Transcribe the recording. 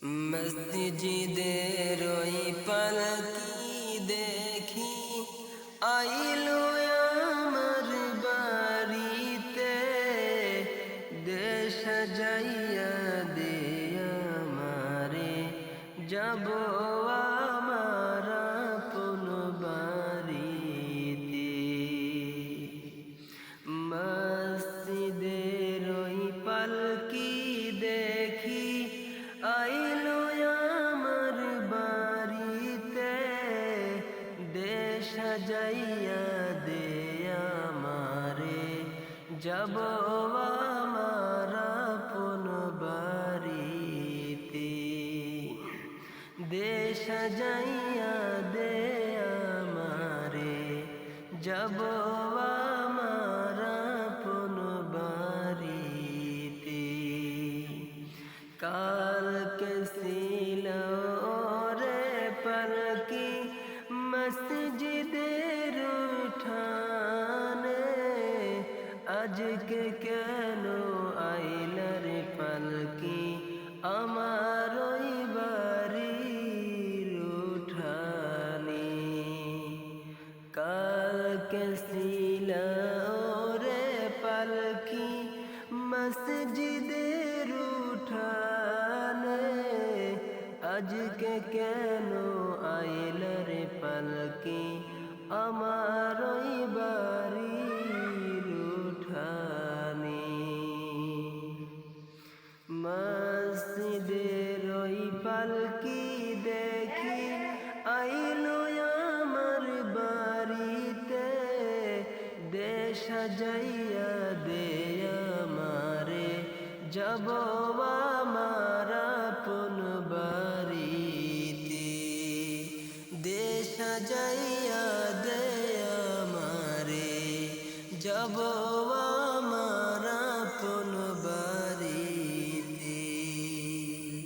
মসজিদের ওই পালকি দেখি আইলো আমার বাড়িতে, দেশ সাজাইয়া দে আমারে, যাব আমার আপন বাড়িতে। মসজিদের ওই পালকি দেখি আইলো আমার বাড়িতে, দেশ সাজাইয়া দে আমারে, যাব আমার আপন বাড়িতে। দেশ সাজাইয়া দে আমারে, যাব আমার আপন বাড়িতে। কালকে ছিল রে পালকি মসজিদের উঠানে, আজকে কেন আইলা রে পালকি আমার ওই বাড়ির উঠানে। কালকে ছিল রে পালকি মসজিদের উঠানে, আজকে কেন আইলা রে পালকি আমার ওই বাড়ির উঠানে। মসজিদের ওই পালকি দেখি আইলো আমার বাড়িতে, দেশ সাজাইয়া দে আমারে, যাব আমার আপন বাড়িতে। দেশ সাজাইয়া দে আমারে, যাব